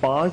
5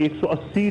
180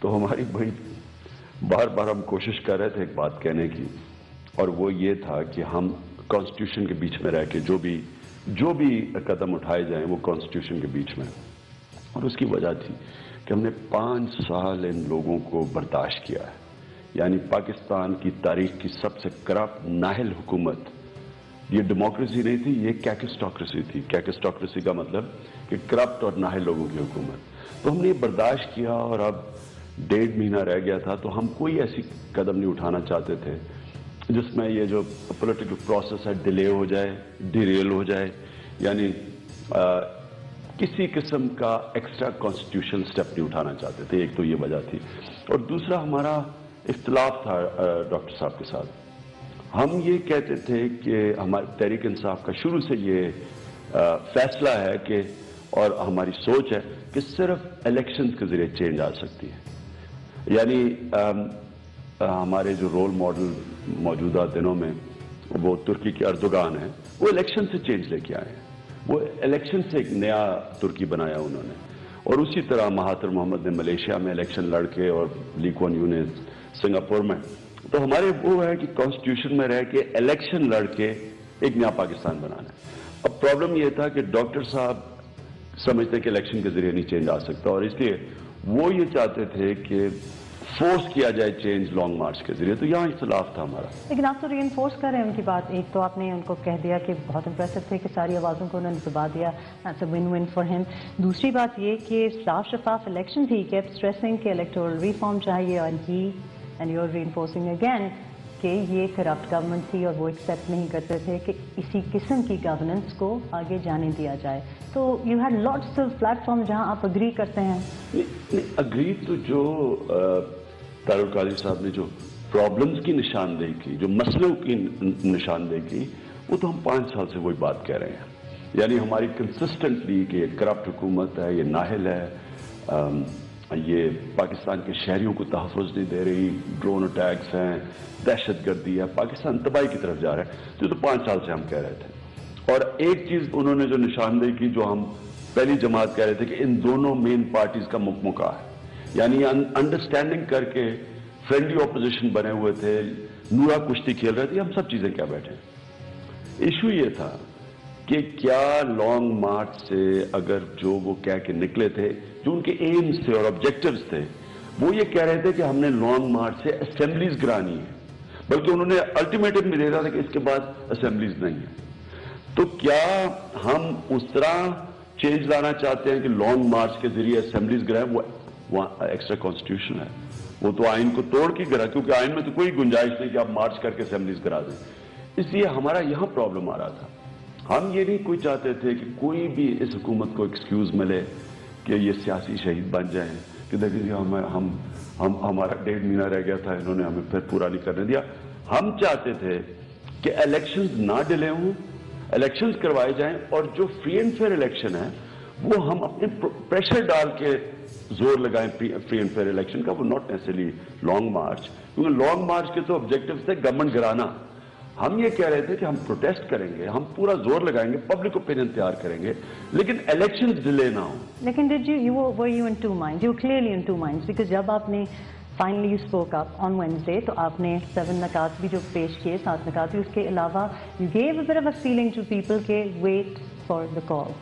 تو ہماری بڑی بار بار ہم کوشش کر رہے تھے ایک بات کہنے کی، اور وہ یہ تھا کہ ہم کانسٹیٹیوشن کے بیچ میں رہ کے جو بھی قدم اٹھائے جائیں وہ کانسٹیٹیوشن کے بیچ میں. اور اس کی وجہ تھی کہ ہم نے 5 سال ان لوگوں کو برداشت کیا ہے. یعنی پاکستان کی تاریخ کی سب سے کرپٹ نااہل حکومت. یہ ڈیموکریسی نہیں تھی، یہ کیکسٹوکریسی تھی. کیکسٹوکریسی کا مطلب کہ کرپٹ اور نااہل لوگوں کی حکومت. تو ہم نے یہ برداشت کیا، اور اب 1.5 مہینہ رہ گیا تھا، تو ہم کوئی ایسی قدم نہیں اٹھانا چاہتے تھے جس میں یہ جو پولیٹیکل پروسیس ہے ڈیلے ہو جائے، ڈیریل ہو جائے. یعنی کسی قسم کا ایکسٹرا کانسٹیٹیوشن سٹیپ نہیں اٹھانا چاہتے تھے. ایک تو یہ وجہ تھی، اور دوسرا ہمارا اختلاف تھا ڈاکٹر صاحب کے ساتھ. ہم یہ کہتے تھے کہ ہماری تحریک انصاف کا شروع سے یہ فیصلہ ہے کہ، اور ہماری سوچ ہے کہ صرف الیکشنز کے ذریعے چینج آ سکتی ہے. یعنی ہمارے جو رول ماڈل موجودہ دنوں میں وہ ترکی کے اردوغان ہیں، وہ الیکشن سے چینج لے کے آئے ہیں. وہ الیکشن سے ایک نیا ترکی بنایا انہوں نے. اور اسی طرح مہاتر محمد نے ملیشیا میں الیکشن لڑ کے، اور لی کوان یو نے سنگاپور میں. تو ہمارے وہ ہے کہ کانسٹیٹیوشن میں رہ کے الیکشن لڑ کے ایک نیا پاکستان بنانا ہے. اب پرابلم یہ تھا کہ ڈاکٹر صاحب سمجھتے کہ الیکشن کے ذریعے نہیں چینج آ سکتا، اور اس لیے وہ یہ چاہتے تھے کہ فورس کیا جائے چینج لانگ مارچ کے ذریعے. تو یہاں اختلاف تھا ہمارا. لیکن آپ تو ری انفورس کر رہے ہیں ان کی بات. ایک تو آپ نے ان کو کہہ دیا کہ بہت امپریسو تھے کہ ساری آوازوں کو انہوں نے دبا دیا. That's a one one for him. دوسری بات یہ کہ صاف شفاف الیکشن تھی، کیپ اسٹریسنگ کہ الیکٹورل ریفارم چاہیے، and you are reinforcing again کہ یہ کرپٹ گورنمنٹ تھی، اور وہ ایکسیپٹ نہیں کرتے تھے کہ اسی قسم کی گورننس کو آگے جانے دیا جائے. تو you had lots of plate form جہاں آپ اگری کرتے ہیں. اگری تو جو طاہر القادری صاحب نے جو پرابلمز کی نشاندہی کی، جو مسئلوں کی نشاندہی کی، وہ تو ہم 5 سال سے وہی بات کہہ رہے ہیں. یعنی ہماری کنسسٹنٹلی کہ یہ کرپٹ حکومت ہے، یہ نااہل ہے، یہ پاکستان کے شہریوں کو تحفظ نہیں دے رہی، ڈرون اٹیکس ہیں، دہشت گردی ہے، پاکستان تباہی کی طرف جا رہا ہے. تو 5 سال سے ہم کہہ رہے تھے. اور ایک چیز انہوں نے جو نشاندہی کی، جو ہم پہلی جماعت کہہ رہے تھے کہ ان دونوں مین پارٹیز کا مکمکا ہے. یعنی انڈرسٹینڈنگ کر کے فرینڈلی اپوزیشن بنے ہوئے تھے، نورا کشتی کھیل رہے تھے. ہم سب چیزیں کیا بیٹھے. ایشو یہ تھا کہ کیا لانگ مارچ سے اگر جو وہ کہہ کے نکلے تھے، جو ان کے ایمز تھے اور آبجیکٹیوز تھے، وہ یہ کہہ رہے تھے کہ ہم نے لانگ مارچ سے اسمبلیز گرانی ہے، بلکہ انہوں نے الٹیمیٹم بھی دے رہا تھا کہ اس کے بعد اسمبلیز نہیں ہیں. تو کیا ہم اس طرح چینج لانا چاہتے ہیں کہ لانگ مارچ کے ذریعے اسمبلیز گرائیں؟ وہ ایکسٹرا کانسٹیٹیوشن ہے، وہ تو آئین کو توڑ کے گرا، کیونکہ آئین میں تو کوئی گنجائش نہیں کہ آپ مارچ کر کے اسمبلیز کرا دیں. اس لیے ہمارا یہاں پرابلم آ رہا تھا. ہم یہ نہیں کوئی چاہتے تھے کہ کوئی بھی اس حکومت کو ایکسکیوز ملے کہ یہ سیاسی شہید بن جائیں، کہ دیکھیں جی ہمارا 1.5 مہینہ رہ گیا تھا، انہوں نے ہمیں پھر پورا نہیں کرنے دیا. ہم چاہتے تھے کہ الیکشنز نہ ڈیلے ہوں، الیکشنز کروائے جائیں، اور جو فری اینڈ فیئر الیکشن ہے وہ ہم اپنے پریشر ڈال کے زور لگائیں فری اینڈ فیئر الیکشن کا. وہ ناٹ نیسیسرلی لانگ مارچ، کیونکہ لانگ مارچ کے تو آبجیکٹیوز تھے گورنمنٹ گرانا. ہم یہ کہہ رہے تھے کہ ہم پروٹیسٹ کریں گے، ہم پورا زور لگائیں گے، پبلک اوپینین تیار کریں گے، لیکن الیکشن ڈیلے نہ ہوں. لیکن were you in two minds? You were clearly in two minds, because جب آپ نے finally you spoke up on Wednesday تو آپ نے 7 نکات بھی جو پیش کیے، 7 نکات بھی، اس کے علاوہ you gave a bit of a feeling to people کہ wait for the call،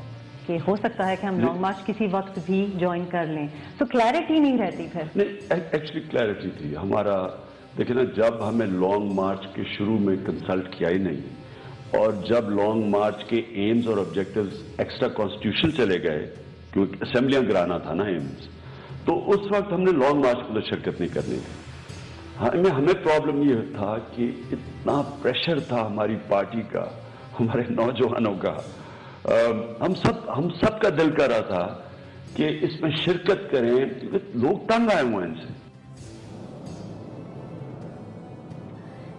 کہ ہو سکتا ہے کہ ہم لانگ مارچ کسی وقت بھی جوائن کر لیں. تو کلیئرٹی نہیں رہتی پھر. نہیں، ایکچولی کلیئرٹی تھی ہمارا. دیکھیں نا، جب ہمیں لانگ مارچ کے شروع میں کنسلٹ کیا ہی نہیں، اور جب لانگ مارچ کے ایمز اور آبجیکٹیوز ایکسٹرا کانسٹیٹیوشن چلے گئے، کیونکہ اسمبلیاں گرانا تھا نا ایمز، تو اس وقت ہم نے لانگ مارچ کو شرکت نہیں کرنی تھی. ہمیں پرابلم یہ تھا کہ اتنا پریشر تھا ہماری پارٹی کا، ہمارے نوجوانوں کا، ہم سب کا دل کر رہا تھا کہ اس میں شرکت کریں، کیونکہ لوگ تنگ آئے ہوئے ہیں ان سے.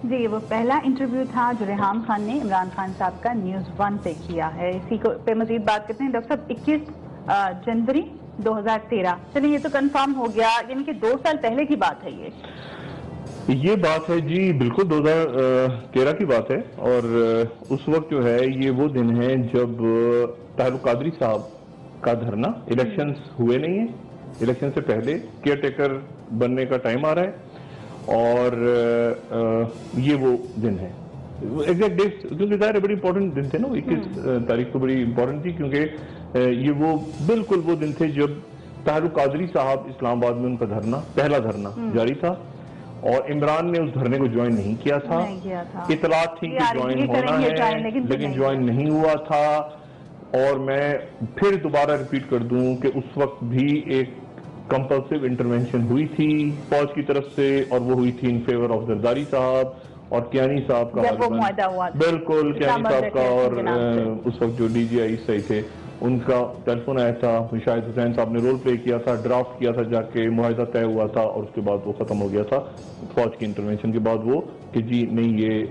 جی، وہ پہلا انٹرویو تھا جو ریحام خان نے عمران خان صاحب کا نیوز 1 پہ کیا ہے. اسی کو پہ مزید بات کرتے ہیں. ڈاکٹر صاحب، 21 جنوری 2013، چلیے یہ تو کنفرم ہو گیا، یعنی کہ 2 سال پہلے کی بات ہے. یہ بات ہے جی، بالکل 2013 کی بات ہے. اور اس وقت جو ہے یہ وہ دن ہے جب طاہر القادری صاحب کا دھرنا، الیکشنز ہوئے نہیں ہیں، الیکشن سے پہلے کیئر ٹیکر بننے کا ٹائم آ رہا ہے اور یہ وہ دن ہے ایگزیکٹ ڈیٹ کیونکہ ظاہر بڑی امپورٹنٹ دن تھے نا 21 تاریخ کو بڑی امپورٹنٹ تھی کیونکہ یہ وہ بالکل وہ دن تھے جب طاہر القادری صاحب اسلام آباد میں ان کا دھرنا پہلا دھرنا جاری تھا اور عمران نے اس دھرنے کو جوائن نہیں کیا تھا اطلاعات تھی کہ جوائن ہونا ہے لیکن جوائن نہیں ہوا تھا اور میں پھر دوبارہ ریپیٹ کر دوں کہ اس وقت بھی ایک کمپلسیو انٹرونشن ہوئی تھی فوج کی طرف سے اور وہ ہوئی تھی ان فیور آف زرداری صاحب اور کیانی صاحب کا بالکل کیانی صاحب کا اور اس وقت جو ڈی جی آئی صحیح تھے ان کا ٹیلی فون آیا تھا شاہد حسین صاحب نے رول پلے کیا تھا ڈرافٹ کیا تھا جا کے معاہدہ طے ہوا تھا اور اس کے بعد وہ ختم ہو گیا تھا فوج کی انٹرونشن کے بعد وہ کہ جی نہیں یہ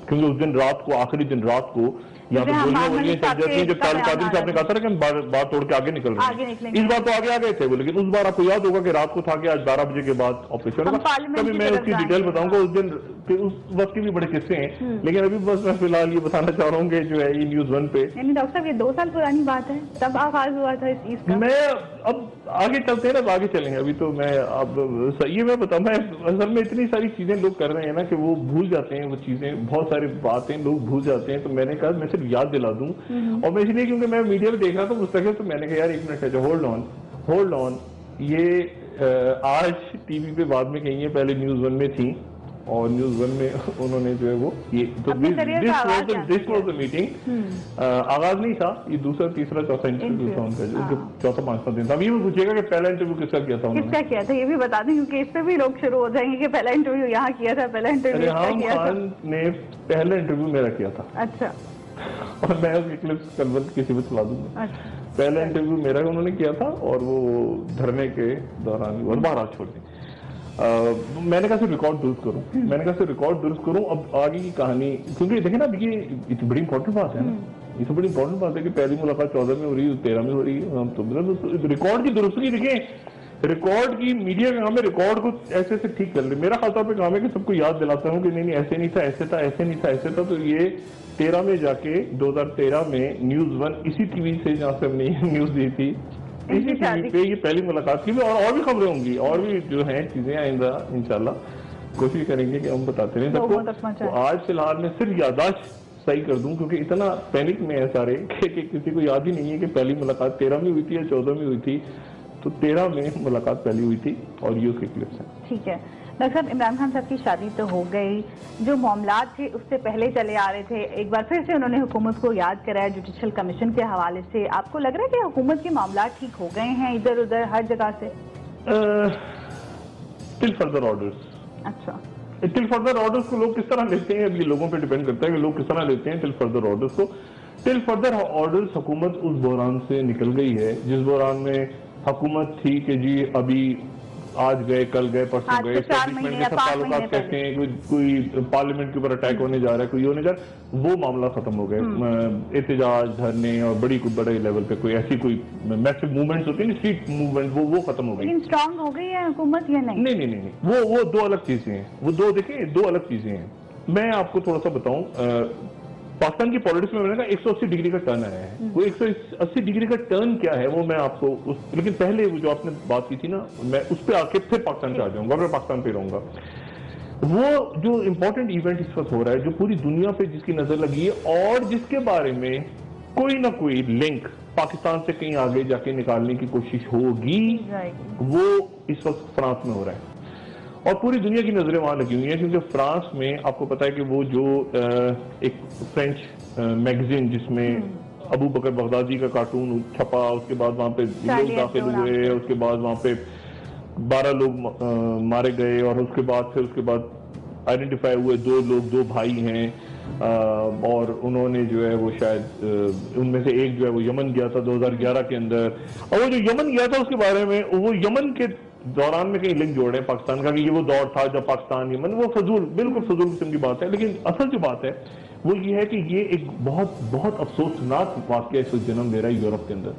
کیونکہ اس دن رات کو آخری دن رات کو یہاں پہ گولیاں چل جاتی ہیں جب طاہر القادری صاحب نے کہا تھا کہ ہم بات توڑ کے آگے نکل رہے ہیں اس بار تو آگے آ گئے تھے وہ لیکن اس بار آپ کو یاد ہوگا کہ رات کو تھا کہ آج 12 بجے کے بعد آپریشن ہوگا کبھی میں اس کی ڈیٹیل بتاؤں گا اس دن اس وقت کے بھی بڑے قصے ہیں لیکن ابھی بس میں فی الحال یہ بتانا چاہ رہا ہوں کہ جو ہے یہ نیوز 1 پہ یعنی ڈاکٹر صاحب یہ 2 سال پرانی بات ہے تب آغاز ہوا تھا اس چیز کا میں اب آگے چلتے ہیں نا آگے چلیں گے ابھی تو میں اب یہ میں بتاؤں میں اصل میں اتنی ساری چیزیں لوگ کر رہے ہیں نا کہ وہ بھول جاتے ہیں وہ چیزیں بہت ساری باتیں لوگ بھول جاتے ہیں تو میں نے کہا میں صرف یاد دلا دوں اور میں اس لیے کیونکہ میں میڈیا میں دیکھ رہا تھا مستقل تو میں نے کہا یار ایک منٹ ہے ہولڈ آن یہ آج ٹی وی پہ بعد میں کہیں گے پہلے نیوز 1 میں تھیں اور نیوز 1 میں انہوں نے جو ہے وہ یہ تو دس واز اے میٹنگ آغاز نہیں تھا یہ دوسرا تیسرا چوتھا انٹرویو تھا ان کا جو چوتھا پانچواں دن تھا اب یہ بھی پوچھے گا کہ پہلا انٹرویو کس کا کیا تھا کس کا کیا تھا یہ بھی بتا دیں کیونکہ اس پہ بھی لوگ شروع ہو جائیں گے کہ پہلا انٹرویو یہاں کیا تھا پہلا انٹرویو ریحام خان نے پہلا انٹرویو میرا کیا تھا اچھا اور میں اس کی کلپس کل کسی بھی چلا دوں گا پہلا انٹرویو میرا انہوں نے کیا تھا اور وہ دھرنے کے دوران اور باہر چھوڑ دیں میں نے کہا صرف ریکارڈ درست کروں اب آگے کی کہانی کیونکہ دیکھیں نا اب یہ بڑی امپورٹنٹ بات ہے نا یہ تو بڑی امپورٹنٹ بات ہے کہ پہلی ملاقات 14 میں ہو رہی ہے 13 میں ہو رہی ہے ہم تو ریکارڈ کی درستگی دیکھیں ریکارڈ کی میڈیا کا کام ہے ریکارڈ کو ایسے ایسے ٹھیک کر لیں میرا خاص طور پہ کام ہے کہ سب کو یاد دلاتا ہوں کہ نہیں ایسے نہیں تھا ایسے تھا ایسے نہیں تھا ایسے تھا تو یہ 13 میں جا کے 2013 میں نیوز 1 اسی ٹی وی سے جہاں سے ہم نے نیوز دی تھی اسی ٹی وی پہ یہ پہلی ملاقات کی بھی اور بھی خبریں ہوں گی اور بھی جو ہیں چیزیں آئندہ انشاءاللہ کوشش کریں گے کہ ہم بتاتے رہیں سب کو آج فی الحال میں صرف یادداشت صحیح کر دوں کیونکہ اتنا پینک میں ہے سارے کہ کسی کو یاد ہی نہیں ہے کہ پہلی ملاقات 13 میں ہوئی تھی یا 14 میں ہوئی تھی تو 13 میں ملاقات پہلی ہوئی تھی اور یہ اس کے کلپس ہیں ٹھیک ہے ڈاکٹر صاحب عمران خان صاحب کی شادی تو ہو گئی جو معاملات تھے اس سے پہلے چلے آ رہے تھے ایک بار پھر سے انہوں نے حکومت کو یاد کرایا جوڈیشل کمیشن کے حوالے سے آپ کو لگ رہا ہے کہ حکومت کے معاملات ٹھیک ہو گئے ہیں ادھر ادھر ہر جگہ سے ٹل فردر آرڈرز اچھا ٹل فردر آرڈرز کو لوگ کس طرح لیتے ہیں اب یہ لوگوں پہ ڈیپینڈ کرتا ہے کہ لوگ کس طرح لیتے ہیں ٹل فردر آرڈرز کو ٹل فردر آرڈرز حکومت اس بحران سے نکل گئی ہے جس بحران میں حکومت تھی کہ جی ابھی آج گئے کل گئے پرسوں گئے اسٹیبلشمنٹ کے سب تعلقات کہتے ہیں کوئی پارلیمنٹ کے اوپر اٹیک ہونے جا رہا ہے کوئی ہونے جا رہا ہے وہ معاملہ ختم ہو گئے احتجاج دھرنے اور بڑے لیول پہ کوئی ایسی کوئی میسو موومنٹس ہوتی ہیں اسٹریٹ موومنٹ وہ ختم ہو گئی لیکن اسٹرانگ ہو گئی ہے حکومت یا نہیں وہ دو الگ چیزیں ہیں وہ دیکھیں دو الگ چیزیں ہیں میں آپ کو تھوڑا سا بتاؤں پاکستان کی پالیٹکس میں نے کہا 180 ڈگری کا ٹرن آیا ہے وہ 180 ڈگری کا ٹرن کیا ہے وہ میں آپ کو لیکن پہلے جو آپ نے بات کی تھی نا میں اس پہ آ کے پھر پاکستان پہ آ جاؤں گا میں پاکستان پہ رہوں گا وہ جو امپورٹنٹ ایونٹ اس وقت ہو رہا ہے جو پوری دنیا پہ جس کی نظر لگی ہے اور جس کے بارے میں کوئی نہ کوئی لنک پاکستان سے کہیں آگے جا کے نکالنے کی کوشش ہوگی وہ اس وقت فرانس میں ہو رہا ہے اور پوری دنیا کی نظریں وہاں لگی ہوئی ہیں کیونکہ فرانس میں آپ کو پتا ہے کہ وہ جو ایک فرینچ میگزین جس میں ابو بکر بغدادی کا کارٹون چھپا اس کے بعد وہاں پہ لوگ داخل ہوئے اس کے بعد وہاں پہ 12 لوگ مارے گئے اور اس کے بعد آئیڈینٹیفائی ہوئے 2 لوگ 2 بھائی ہیں اور انہوں نے جو ہے وہ شاید ان میں سے ایک جو ہے وہ یمن گیا تھا 2011 کے اندر اور وہ جو یمن گیا تھا اس کے بارے میں وہ یمن کے دوران میں کہیں لنک جوڑ رہے ہیں پاکستان کا کہ یہ وہ دور تھا جب پاکستان یمن وہ بالکل فضول قسم کی بات ہے لیکن اصل جو بات ہے وہ یہ ہے کہ یہ ایک بہت بہت افسوسناک واقعہ اس وقت جنم لے رہا ہے یورپ کے اندر.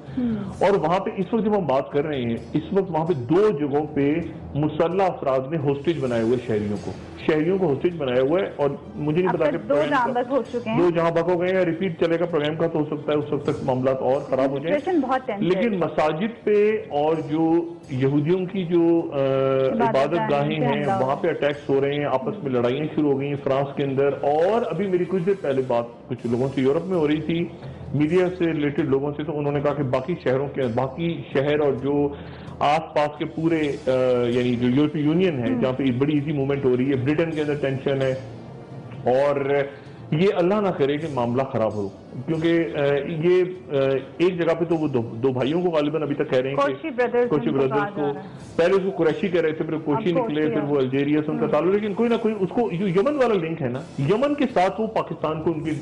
اور وہاں پہ اس وقت جب ہم بات کر رہے ہیں اس وقت وہاں پہ 2 جگہوں پہ مسلح افراد نے ہوسٹیج بنائے ہوئے شہریوں کو ہوسٹیج بنایا ہوا ہے. اور مجھے نہیں پتا کہ 2 جہاں بک ہو چکے ہیں, 2 جہاں بک ہو گئے ہیں. ریپیٹ چلے گا پروگرام کا تو ہو سکتا ہے اس وقت تک معاملات اور خراب ہو جائیں. لیکن مساجد پہ اور جو یہودیوں کی جو عبادت گاہیں ہیں وہاں پہ اٹیکس ہو رہے ہیں, آپس میں لڑائیاں شروع ہو گئی ہیں فرانس کے اندر. اور ابھی میری کچھ دیر پہلے بات کچھ لوگوں سے یورپ میں ہو رہی تھی, میڈیا سے ریلیٹڈ لوگوں سے, تو انہوں نے کہا کہ باقی شہر اور جو آس پاس کے پورے یعنی جو یورپی یونین ہے جہاں پہ بڑی ایزی موومنٹ ہو رہی ہے, برٹن کے اندر ٹینشن ہے. اور یہ اللہ نہ کرے کہ معاملہ خراب ہو, کیونکہ یہ ایک جگہ پہ تو وہ 2 بھائیوں کو غالباً ابھی تک کہہ رہے ہیں کہ کوشی بردرز کو, پہلے اس کو قریشی کہہ رہے تھے, پھر کوشی نکلے, پھر وہ الجیریا سے ان کا تعلق. لیکن کوئی نہ کوئی اس کو جو یمن والا لنک ہے نا, یمن کے ساتھ وہ پاکستان کو ان کی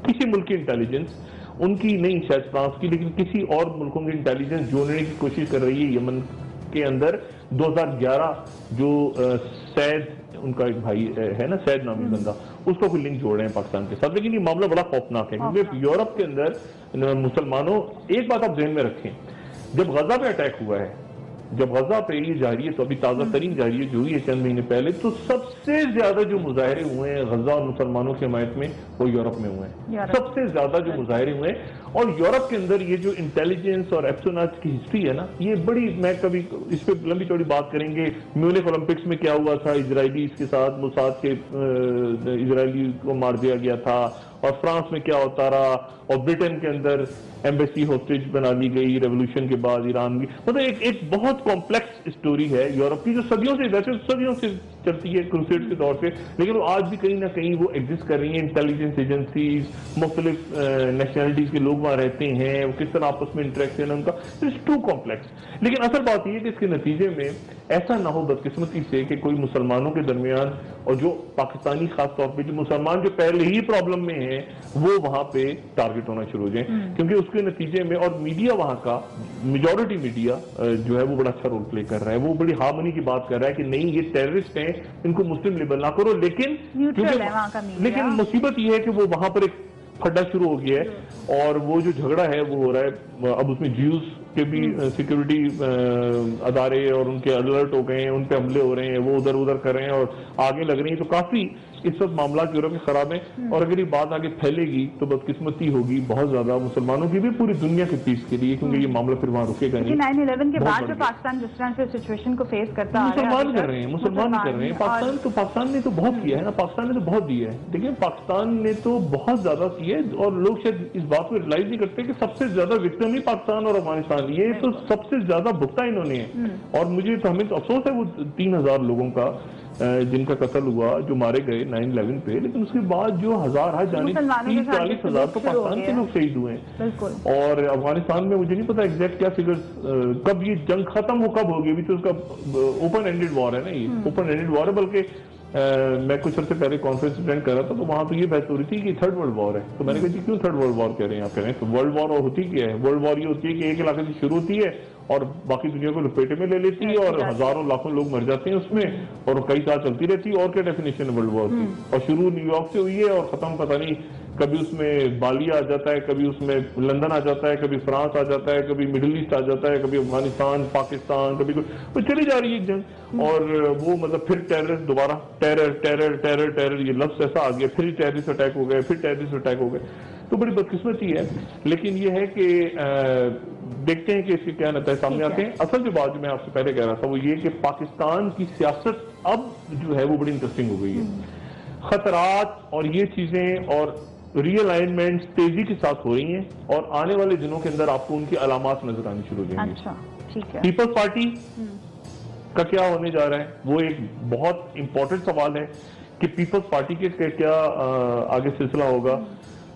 کسی ملک کی انٹیلیجنس, ان کی نہیں شاید فرانس کی لیکن کسی اور ملکوں کی انٹیلیجنس جوڑنے کی کوشش کر رہی ہے یمن کے اندر. 2011 جو سید ان کا ایک بھائی ہے نا, سید نامی بندہ, اس کو کوئی لنک جوڑ رہے ہیں پاکستان کے ساتھ. لیکن یہ معاملہ بڑا خوفناک ہے کیونکہ یورپ کے اندر مسلمانوں, ایک بات آپ ذہن میں رکھیں, جب غزہ پہ اٹیک ہوا ہے, جب غزہ پہ یہ جاری ہے, تو ابھی تازہ ترین جاری ہے جو ہوئی ہے چند مہینے پہلے, تو سب سے زیادہ جو مظاہرے ہوئے ہیں غزہ اور مسلمانوں کی حمایت میں وہ یورپ میں ہوئے ہیں. سب سے زیادہ جو مظاہرے ہوئے ہیں. اور یورپ کے اندر یہ جو انٹیلیجنس اور ایپسوناج کی ہسٹری ہے نا, یہ بڑی, میں کبھی اس پہ لمبی چوڑی بات کریں گے. میونخ اولمپکس میں کیا ہوا تھا, اسرائیلی اس کے ساتھ موساد کے اسرائیلی کو مار دیا گیا تھا, اور فرانس میں کیا ہوتا رہا, اور برٹن کے اندر ایمبیسی ہوسٹیج بنا لی گئی ریولوشن کے بعد ایران کی. مطلب ایک بہت کمپلیکس اسٹوری ہے یورپ کی, جو صدیوں سے چلتی ہے کروسیڈ کے دور سے, لیکن وہ آج بھی کہیں نہ کہیں وہ ایگزسٹ کر رہی ہیں. انٹیلیجنس ایجنسیز, مختلف نیشنلٹیز کے لوگ وہاں رہتے ہیں, وہ کس طرح آپس میں انٹریکشن ہے ان کا, اٹس ٹو کمپلیکس. لیکن اصل بات یہ ہے کہ اس کے نتیجے میں ایسا نہ ہو بدقسمتی سے کہ کوئی مسلمانوں کے درمیان, اور جو پاکستانی خاص طور پہ جو مسلمان جو پہلے ہی پرابلم میں ہیں, وہ وہاں پہ ٹارگٹ ہونا شروع ہو جائیں. کیونکہ اس کے نتیجے میں, اور میڈیا وہاں کا میجورٹی میڈیا جو ہے وہ بڑا اچھا رول پلے کر رہا ہے, وہ بڑی ہارمونی کی بات کر رہا ہے کہ نہیں یہ ٹیررسٹ ہیں, ان کو مسلم لیبل نہ کرو. لیکن مصیبت یہ ہے کہ وہ وہاں پر ایک پھڈا شروع ہو گیا ہے, اور وہ جو جھگڑا ہے وہ ہو رہا ہے اب اس میں جیوز کے بھی سیکیورٹی ادارے اور ان کے الرٹ ہو گئے ہیں, ان پہ حملے ہو رہے ہیں, وہ ادھر کر رہے ہیں اور آگے لگ رہی ہیں. تو کافی اس وقت معاملات یورپ میں خراب ہیں, اور اگر یہ بات آگے پھیلے گی تو بدقسمتی ہوگی بہت زیادہ مسلمانوں کی بھی, پوری دنیا کے پیس کے لیے, کیونکہ یہ معاملہ پھر وہاں رکے گا نہیں. 9/11 کے بعد جو پاکستان جس طرح سے سچویشن کو فیس کرتا ہے, مسلمان کر رہے ہیں. پاکستان نے تو بہت کیا ہے نا, پاکستان نے تو بہت دیا ہے. دیکھیں پاکستان نے تو بہت زیادہ کیا ہے, اور لوگ شاید اس بات کو ریلائز نہیں کرتے کہ سب سے زیادہ وکٹم ہی پاکستان اور افغانستان, یہ تو سب سے زیادہ بھگتا انہوں نے. اور مجھے تو, ہمیں تو افسوس ہے وہ 3000 لوگوں کا جن کا قتل ہوا, جو مارے گئے 9/11 پہ, لیکن اس کے بعد جو ہزار جانب 30-40 ہزار تو پاکستان کے لوگ شہید ہوئے ہیں. اور افغانستان میں مجھے نہیں پتا ایگزیکٹ کیا فگرز, کب یہ جنگ ختم ہو کب ہوگی. ابھی تو اس کا اوپن اینڈڈ وار ہے نا, یہ اوپن اینڈڈ وار ہے. بلکہ میں کچھ عرصے پہلے کانفرنس اٹینڈ کر رہا تھا, تو وہاں تو یہ بحث ہو رہی تھی کہ 3rd ورلڈ وار ہے. تو میں نے کہا جی کیوں 3rd ورلڈ وار کہہ رہے ہیں آپ؟ کہہ رہے ہیں تو ورلڈ وار ہوتی کیا ہے؟ ورلڈ وار یہ ہوتی ہے کہ ایک علاقے سے شروع ہوتی ہے اور باقی دنیا کو لپیٹے میں لے لیتی ہے, اور ہزاروں لاکھوں لوگ مر جاتے ہیں اس میں, اور کئی سال چلتی رہتی ہے. اور کیا ڈیفینیشن ہے ورلڈ وار کی؟ اور شروع نیو یارک سے ہوئی ہے اور ختم پتہ نہیں, کبھی اس میں بالی آ جاتا ہے, کبھی اس میں لندن آ جاتا ہے, کبھی فرانس آ جاتا ہے, کبھی مڈل ایسٹ آ جاتا ہے, کبھی افغانستان, پاکستان, کبھی وہ چلی جا رہی ہے ایک جنگ. اور وہ مطلب پھر ٹیررسٹ دوبارہ ٹیرر یہ لفظ ایسا آ گیا, پھر ٹیررسٹ اٹیک ہو گئے, پھر ٹیررسٹ اٹیک ہو گئے. تو بڑی بدقسمتی ہے. لیکن یہ ہے کہ دیکھتے ہیں کہ اس کے کیا نتائج سامنے آتے ہیں. اصل جو بات جو میں آپ سے پہلے کہہ رہا تھا وہ یہ کہ پاکستان کی سیاست اب جو ہے وہ بڑی انٹرسٹنگ ہو گئی ہے. خطرات اور یہ چیزیں اور ری الائنمنٹس تیزی کے ساتھ ہو رہی ہیں, اور آنے والے دنوں کے اندر آپ کو ان کی علامات نظر آنی شروع ہو جائیں گی. پیپلز پارٹی کا کیا ہونے جا رہا ہے وہ ایک بہت امپورٹنٹ سوال ہے کہ پیپلز پارٹی کے کیا آگے سلسلہ ہوگا.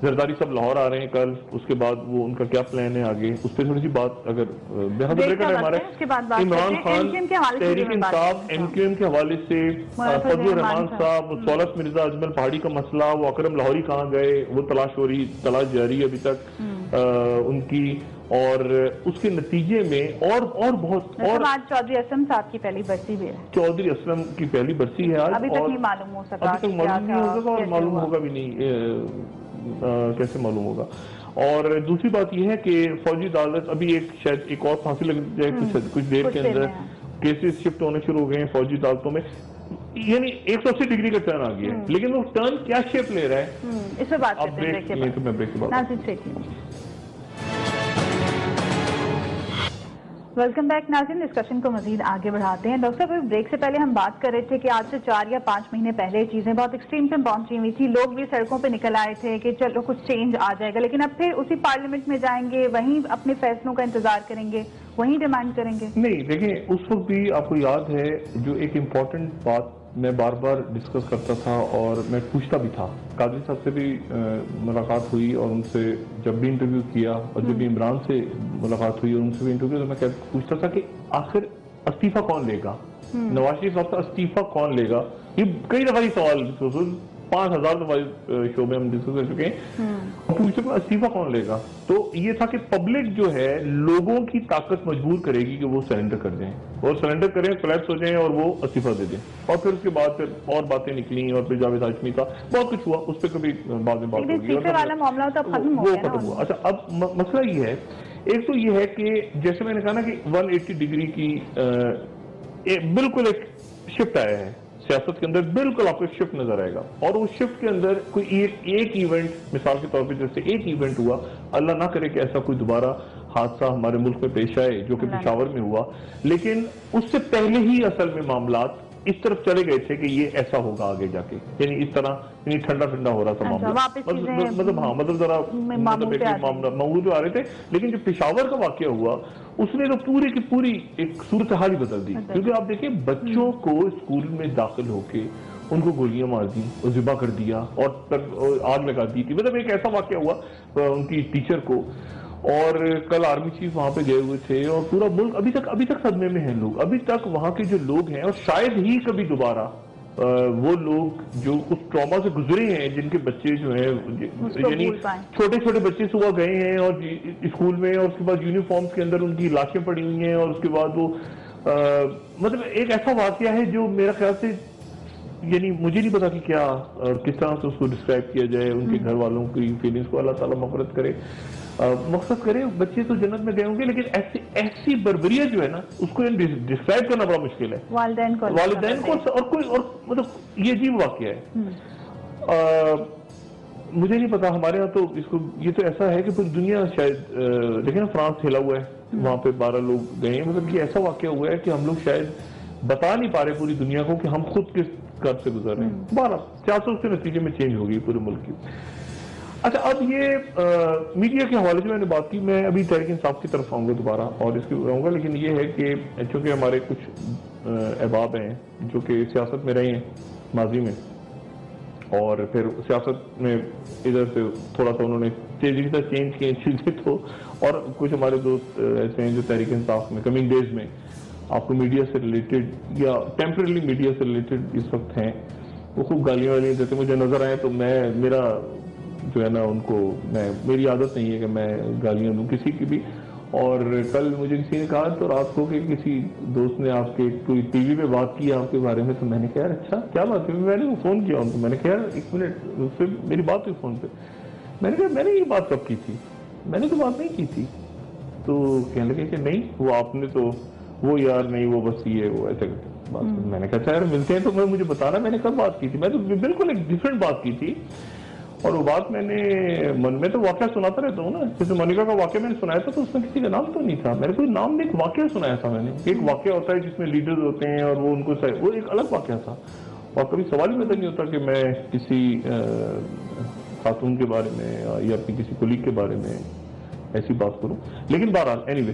زرداری صاحب لاہور آ رہے ہیں کل, اس کے بعد وہ ان کا کیا پلان ہے آگے, اس پہ تھوڑی سی بات اگر ہمارا عمران خان تحریک انصاف MQM کے حوالے سے, فضل الرحمان صاحب, سولت مرزا اجمل پہاڑی کا مسئلہ, وہ اکرم لاہوری کہاں گئے, وہ تلاش جاری ہے ابھی تک ان کی, اور اس کے نتیجے میں اور بہت اور آج چودھری اسلم صاحب کی پہلی برسی بھی ہے. چودھری اسلم کی پہلی برسی ہے آج. ابھی تک نہیں معلوم ہو سکا, ابھی تک معلوم نہیں ہو سکا اور معلوم ہوگا بھی نہیں, کیسے معلوم ہوگا. اور دوسری بات یہ ہے کہ فوجی عدالت ابھی شاید ایک اور پھانسی لگ جائے کچھ دیر کے اندر, کیسز شفٹ ہونے شروع ہو گئے ہیں فوجی عدالتوں میں, یعنی 180 ڈگری کا ٹرن آ گیا ہے, لیکن وہ ٹرن کیا شیپ لے رہا ہے اس پہ بات کرتے ہیں. بریک کے بعد. ویلکم بیک ناظرین, ڈسکشن کو مزید آگے بڑھاتے ہیں. ڈاکٹر صاحب بریک سے پہلے ہم بات کر رہے تھے کہ آج سے 4 یا 5 مہینے پہلے چیزیں بہت ایکسٹریم پہ پہنچی ہوئی تھی, لوگ بھی سڑکوں پہ نکل آئے تھے کہ چلو کچھ چینج آ جائے گا, لیکن اب پھر اسی پارلیمنٹ میں جائیں گے, وہیں اپنے فیصلوں کا انتظار کریں گے, وہیں ڈیمانڈ کریں گے. نہیں دیکھیں, اس وقت بھی آپ کو یاد ہے جو ایک امپورٹنٹ بات میں بار بار ڈسکس کرتا تھا اور میں پوچھتا بھی تھا, قادری صاحب سے بھی ملاقات ہوئی اور ان سے جب بھی انٹرویو کیا, اور جب بھی عمران سے ملاقات ہوئی اور ان سے بھی انٹرویو, تو میں پوچھتا تھا کہ آخر استعفیٰ کون لے گا, نواز شریف صاحب کا استعفیٰ کون لے گا. یہ کئی دفعہ یہ سوال 5000 دفعہ شو میں ہم ڈسکس کر چکے ہیں, پوچھتے ہیں استعفیٰ کون لے گا. تو یہ تھا کہ پبلک جو ہے لوگوں کی طاقت مجبور کرے گی کہ وہ سرنڈر کر دیں, اور سرنڈر کریں, کولیپس ہو جائیں اور وہ استعفیٰ دے دیں. اور پھر اس کے بعد پھر اور باتیں نکلیں, اور پھر جاوید ہاشمی تھا, بہت کچھ ہوا, اس پہ کبھی بعد میں بات ہوگی. وہ ختم ہوا. اچھا, اب مسئلہ یہ ہے, ایک تو یہ ہے کہ جیسے میں نے کہا نا کہ 180 ڈگری کی بالکل ایک شفٹ آیا ہے سیاست کے اندر, بالکل آپ کو ایک شفٹ نظر آئے گا. اور اس شفٹ کے اندر کوئی ایک ایونٹ, مثال کے طور پہ جیسے ایک ایونٹ ہوا, اللہ نہ کرے کہ ایسا کوئی دوبارہ حادثہ ہمارے ملک میں پیش آئے جو کہ پشاور میں ہوا, لیکن اس سے پہلے ہی اصل میں معاملات اس طرف چلے گئے تھے کہ یہ ایسا ہوگا آگے جا کے, یعنی اس طرح ٹھنڈا ہو رہا تھا معاملہ, مطلب ذرا معمول آ رہے تھے. لیکن جو پشاور کا واقعہ ہوا اس نے تو پوری کی پوری ایک صورتحال ہی بدل دی, کیونکہ آپ دیکھیں بچوں کو اسکول میں داخل ہو کے ان کو گولیاں مار دی اور ذبح کر دیا اور آگ لگا دی تھی. مطلب ایک ایسا واقعہ ہوا ان کی ٹیچر کو, اور کل آرمی چیف وہاں پہ گئے ہوئے تھے, اور پورا ملک ابھی تک صدمے میں ہیں لوگ, ابھی تک وہاں کے جو لوگ ہیں, اور شاید ہی کبھی دوبارہ وہ لوگ جو اس ٹراما سے گزرے ہیں, جن کے بچے جو ہیں, یعنی چھوٹے چھوٹے بچے صبح گئے ہیں اور اسکول میں, اور اس کے بعد یونیفارمز کے اندر ان کی لاشیں پڑی ہوئی ہیں, اور اس کے بعد وہ مطلب ایک ایسا واقعہ ہے جو میرا خیال سے, یعنی مجھے نہیں پتا کہ کیا کس طرح سے اس کو ڈسکرائب کیا جائے. ان کے گھر والوں کی فیلنگس کو اللہ تعالیٰ مغفرت کرے, مقصد کرے. بچے تو جنت میں گئے ہوں گے, لیکن ایسی بربریت جو ہے نا, اس کو ڈسکرائب کرنا بڑا مشکل ہے والدین کو. اور مطلب یہ عجیب واقعہ ہے. مجھے نہیں پتا, ہمارے یہاں تو اس کو, یہ تو ایسا ہے کہ پوری دنیا شاید, دیکھیں نا فرانس پھیلا ہوا ہے, وہاں پہ 12 لوگ گئے ہیں. مطلب یہ ایسا واقعہ ہوا ہے کہ ہم لوگ شاید بتا نہیں پا رہے پوری دنیا کو کہ ہم خود کس قرض سے گزر رہے ہیں. 12 سیاست کے نتیجے میں چینج ہوگی پورے ملک کی. اچھا, اب یہ میڈیا کے حوالے سے میں نے بات کی, میں ابھی تحریک انصاف کی طرف آؤں گا دوبارہ اور اس کی آؤں گا, لیکن یہ ہے کہ چونکہ ہمارے کچھ احباب ہیں جو کہ سیاست میں رہے ہیں ماضی میں, اور پھر سیاست میں ادھر سے تھوڑا سا انہوں نے تیزی سے چینج کیے چیزیں, تو اور کچھ ہمارے دوست ایسے ہیں جو تحریک انصاف میں کمنگ ڈیز میں آپ کو میڈیا سے ریلیٹڈ یا ٹیمپرلی میڈیا سے ریلیٹڈ اس وقت ہیں, وہ خوب گالیاں والیاں دیتے مجھے نظر آئے, تو میرا جو ہے نا ان کو, میری عادت نہیں ہے کہ میں گالیاں دوں کسی کی بھی. اور کل مجھے کسی نے کہا تو رات کو کہ کسی دوست نے آپ کے کوئی ٹی وی پہ بات کی آپ کے بارے میں, تو میں نے کہا اچھا کیا بات ہے, میں نے فون کیا ان کو, میں نے کہا ایک منٹ, اس سے میری بات ہوئی فون پہ, میں نے کہا میں نے یہ بات کب کی تھی, میں نے تو بات نہیں کی تھی. تو کہنے لگے کہ نہیں وہ آپ نے تو, وہ یار نہیں وہ بس یہ وہ ایسے بات. میں نے کہا اچھا یار ملتے ہیں تو مجھے بتانا میں نے کب بات کی تھی. میں تو بالکل ایک ڈفرینٹ بات کی تھی, اور وہ بات میں تو واقعہ سناتا رہتا ہوں نا, جیسے مونیکا کا واقعہ میں نے سنایا تھا تو اس میں کسی کا نام تو نہیں تھا, میرے کوئی نام نہیں, ایک واقعہ سنایا تھا میں نے. ایک واقعہ ہوتا ہے جس میں لیڈرز ہوتے ہیں اور وہ ان کو, وہ ایک الگ واقعہ تھا, اور کبھی سوال ہی پیدا نہیں ہوتا کہ میں کسی خاتون کے بارے میں یا اپنی کسی کولیگ کے بارے میں ایسی بات کروں. لیکن بہرحال اینی وے,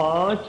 5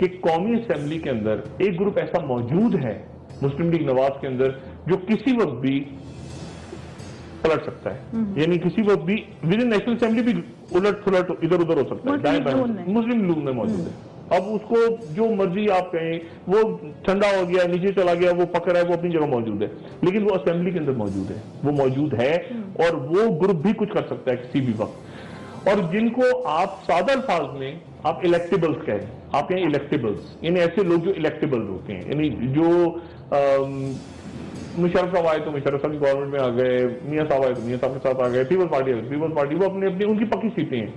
کہ قومی اسمبلی کے اندر ایک گروپ ایسا موجود ہے مسلم لیگ نواز کے اندر جو کسی وقت بھی پلٹ سکتا ہے، یعنی کسی وقت بھی ود ان نیشنل اسمبلی بھی الٹ پلٹ ادھر ادھر ہو سکتا ہے، دائیں بائیں مسلم لیگ میں موجود ہے. اب اس کو جو مرضی آپ کہیں، وہ ٹھنڈا ہو گیا، نیچے چلا گیا، وہ پکڑ ہے، وہ اپنی جگہ موجود ہے، لیکن وہ اسمبلی کے اندر موجود ہے، وہ موجود ہے اور وہ گروپ بھی کچھ کر سکتا ہے کسی بھی وقت. اور جن کو آپ سادہ الفاظ میں آپ الیکٹیبلز کہہ رہے ہیں، آپ کہیں الیکٹیبلز، یعنی ایسے لوگ جو الیکٹیبل ہوتے ہیں، یعنی جو مشرف صاحب آئے تو مشرف صاحب کی گورنمنٹ میں آ گئے، میاں صاحب آئے تو میاں صاحب کے ساتھ آ گئے، پیپلز پارٹی وہ اپنے اپنی ان کی پکی سیٹیں ہیں.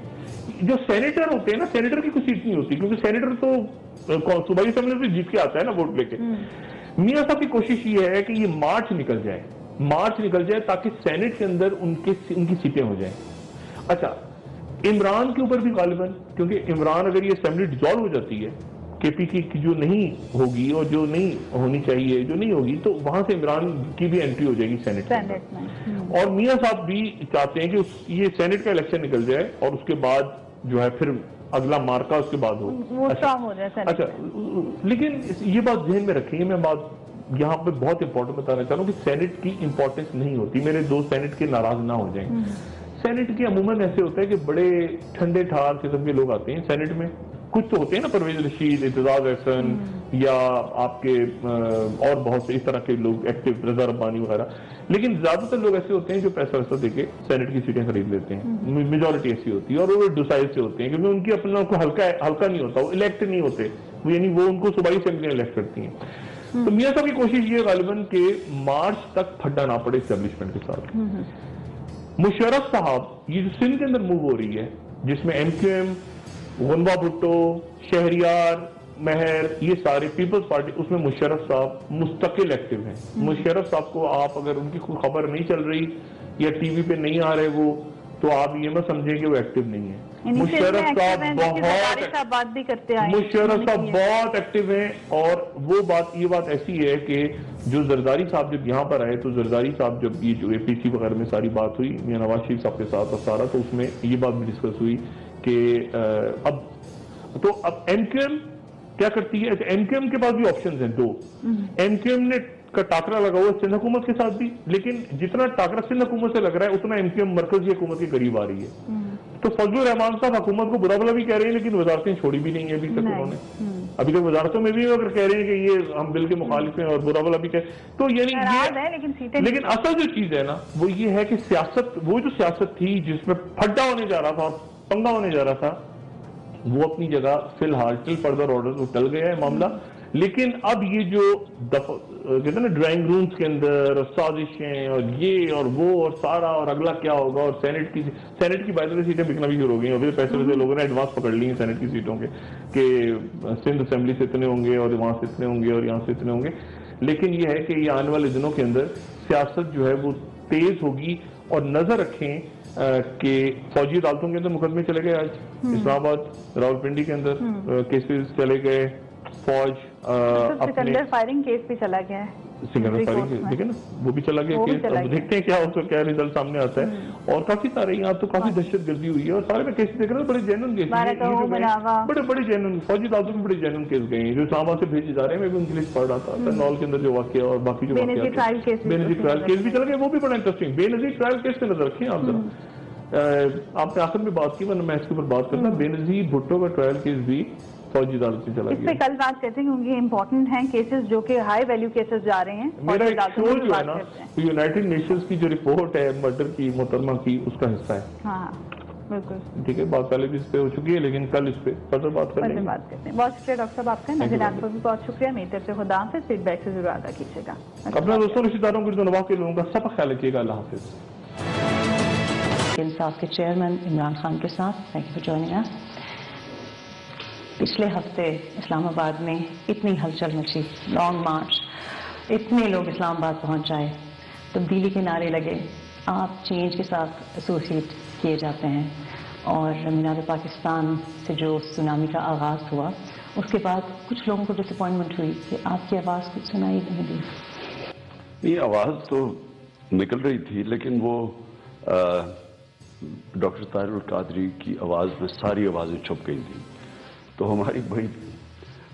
جو سینیٹر ہوتے ہیں نا، سینیٹر کی کوئی سیٹ نہیں ہوتی، کیونکہ سینیٹر تو صوبائی اسمبلی سے جیت کے آتا ہے نا ووٹ لے کے. میاں صاحب کی کوشش یہ ہے کہ یہ مارچ نکل جائے تاکہ سینیٹ کے اندر ان کی سیٹیں ہو جائیں. اچھا، عمران کے اوپر بھی غالباً، کیونکہ عمران اگر یہ اسمبلی ڈیزالو ہو جاتی ہے کے پی کی جو نہیں ہوگی اور جو نہیں ہونی چاہیے جو نہیں ہوگی، تو وہاں سے عمران کی بھی انٹری ہو جائے گی سینیٹ میں. اور میاں صاحب بھی چاہتے ہیں کہ یہ سینیٹ کا الیکشن نکل جائے اور اس کے بعد جو ہے پھر اگلا مارکا اس کے بعد ہو. اچھا، لیکن یہ بات ذہن میں رکھیں، میں بات یہاں پہ بہت امپورٹنٹ بتانا چاہ رہا ہوں کہ سینیٹ کی امپورٹنس نہیں ہوتی. میرے دوست سینیٹ کے ناراض نہ ہو جائیں. سینیٹ کے عموماً ایسے ہوتا ہے کہ بڑے ٹھنڈے ٹھار قسم کے لوگ آتے ہیں سینیٹ میں. کچھ تو ہوتے ہیں نا، پرویز رشید، اعتزاز احسن، یا آپ کے اور بہت سے اس طرح کے لوگ ایکٹیو، رضا ربانی وغیرہ. لیکن زیادہ تر لوگ ایسے ہوتے ہیں جو پیسہ ویسہ دے کے سینیٹ کی سیٹیں خرید لیتے ہیں. میجورٹی ایسی ہوتی ہے اور وہ ڈیسائڈ سے ہوتے ہیں، کیونکہ ان کی اپنا کو ہلکا نہیں ہوتا، وہ الیکٹ نہیں ہوتے، یعنی وہ ان کو صوبائی اسمبلیاں الیکٹ کرتی ہیں. تو میاں صاحب کی کوشش یہ غالباً کہ مارچ تک پھڈا نہ پڑے اسٹیبلشمنٹ کے ساتھ. مشرف صاحب یہ جو سندھ کے اندر موو ہو رہی ہے، جس میں M Q M, Ghinwa Bhutto, Shehryar, Mehar, یہ سارے پیپلز پارٹی، اس میں مشرف صاحب مستقل ایکٹیو ہیں. مشرف صاحب کو آپ اگر ان کی کوئی خبر نہیں چل رہی یا ٹی وی پہ نہیں آ رہے وہ، تو آپ یہ مت سمجھیں کہ وہ ایکٹیو نہیں ہے. مشرف صاحب بہت ایکٹیو ہیں. اور یہ بات ایسی ہے کہ جو زرداری صاحب جب یہاں پر آئے تو زرداری صاحب جب یہ جو اے پی سی وغیرہ میں ساری بات ہوئی میاں نواز شریف صاحب کے ساتھ اور سارا، تو اس میں یہ بات بھی ڈسکس ہوئی کہ اب ایم کیو ایم کیا کرتی ہے. ایم کیو ایم کے پاس بھی آپشنز ہیں دو. ایم کیو ایم نے کا ٹاکرا لگا ہوا سندھ حکومت کے ساتھ بھی، لیکن جتنا ٹاکرا سندھ حکومت سے لگ رہا ہے اتنا ایم کیو ایم مرکزی حکومت کے قریب آ رہی ہے. تو فضل الرحمان صاحب حکومت کو برا بلا بھی کہہ رہے ہیں، لیکن وزارتیں چھوڑی بھی نہیں ہیں ابھی تک انہوں نے. ابھی تک وزارتوں میں بھی اگر کہہ رہے ہیں کہ یہ ہم بل کے مخالف ہیں اور برا بلا بھی تو یعنی لیکن اصل جو چیز ہے نا وہ یہ ہے کہ سیاست، وہ جو سیاست تھی جس میں پھڈا ہونے جا رہا تھا اور پنگا ہونے جا رہا تھا، وہ اپنی جگہ فی الحال ٹل فردر آرڈر وہ ٹل گیا ہے معاملہ. لیکن اب یہ جو کہتے ہیں نا ڈرائنگ رومز کے اندر اور سازشیں اور یہ اور وہ اور سارا اور اگلا کیا ہوگا، اور سینیٹ کی بائدل سیٹیں بکنا بھی شروع ہو گئی ہیں. ابھی پیسے ویسے لوگوں نے ایڈوانس پکڑ لی ہیں سینیٹ کی سیٹوں کے کہ سندھ اسمبلی سے اتنے ہوں گے اور وہاں سے اتنے ہوں گے اور یہاں سے اتنے ہوں گے. لیکن یہ ہے کہ یہ آنے والے دنوں کے اندر سیاست جو ہے وہ تیز ہوگی. اور نظر رکھیں کہ فوجی عدالتوں کے اندر مقدمے چلے گئے. آج اسلام آباد راولپنڈی کے اندر کیسز چلے گئے. فوج سکندر فائرنگ کیس بھی چلا گیا ہے. سکندر فائرنگ دیکھیں نا وہ بھی چلا گیا کیس. اب دیکھتے ہیں کیا ہوتا ہے، کیا ریزلٹ سامنے آتا ہے. اور کافی سارے یہاں تو کافی دہشت گردی ہوئی ہے اور سارے میں کیس دیکھ رہے ہیں بڑے جینون کیس، بڑے جینون فوجی عدالتوں میں بڑے جینون کیس گئے ہیں جو اسلام آباد سے بھیجے جا رہے ہیں. میں بھی ان کے لیے پڑھ رہا تھا کرنول کے اندر جو واقعہ اور باقی جو واقعات، بے نظیر ٹرائل کیس بھی چل گئے، وہ بھی بڑا انٹرسٹنگ. بے نظیر ٹرائل کیس پہ نظر رکھیں آپ ذرا. آپ نے آخر میں بات کی ورنہ میں اس کے اوپر بات کرتا. بے نظیر بھٹو کا ٹرائل کیس بھی فوجی عدالت میں چلا گیا. اس پہ کل بات کرتے ہیں کیونکہ امپورٹنٹ ہیں کیسز جو کہ ہائی ویلیو کیسز جا رہے ہیں. میرا ایک شو جو ہے نا یونائٹڈ نیشنز کی جو رپورٹ ہے مرڈر کی محترمہ کی، اس کا حصہ ہے. ہاں بالکل ٹھیک ہے، بات پہلے بھی اس پہ ہو چکی ہے لیکن کل اس پہ فردر بات کریں گے. بات کرتے ہیں. بہت شکریہ ڈاکٹر صاحب آپ کا. نظر آپ کو بھی بہت شکریہ. میری طرف سے خدا حافظ. فیڈ بیک سے ضرور ادا کیجیے گا. اپنے دوستوں رشتہ داروں کے نواح کے لوگوں کا سب خیال رکھیے گا. اللہ حافظ. انصاف کے چیئرمین عمران خان کے ساتھ تھینک یو فار جوائننگ اس. پچھلے ہفتے اسلام آباد میں اتنی ہلچل مچی، لانگ مارچ، اتنے لوگ اسلام آباد پہنچ جائے، تبدیلی کے نعرے لگے، آپ چینج کے ساتھ ایسوسیٹ کیے جاتے ہیں. اور مینار پاکستان سے جو سونامی کا آغاز ہوا اس کے بعد کچھ لوگوں کو ڈس اپوائنٹمنٹ ہوئی کہ آپ کی آواز کچھ سنائی نہیں دی. یہ آواز تو نکل رہی تھی لیکن وہ ڈاکٹر طاہر القادری کی آواز میں ساری آوازیں چھپ گئی تھیں. تو ہماری بڑی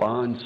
5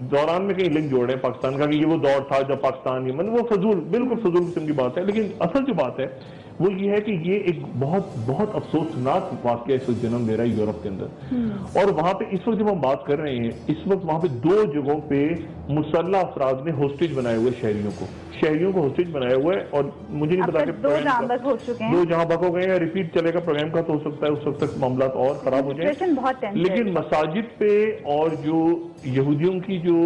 دوران میں کہیں لنک جوڑ رہے ہیں پاکستان کا کہ یہ وہ دور تھا جب پاکستان یمن، وہ فضول، بالکل فضول قسم کی بات ہے. لیکن اصل جو بات ہے وہ یہ ہے کہ یہ ایک بہت بہت افسوسناک واقعہ اس وقت جنم لے رہا ہے یورپ کے اندر. اور وہاں پہ اس وقت جب ہم بات کر رہے ہیں، اس وقت وہاں پہ 2 جگہوں پہ مسلح افراد نے ہوسٹیج بنائے ہوئے شہریوں کو ہوسٹیج بنایا ہوا ہے. اور مجھے نہیں پتا کہ 2 جہاں بک ہو چکے ہیں، 2 جہاں بک ہو گئے ہیں. ریپیٹ چلے گا پروگرام کا تو ہو سکتا ہے اس وقت تک معاملات اور خراب ہو جائیں. لیکن مساجد پہ اور جو یہودیوں کی جو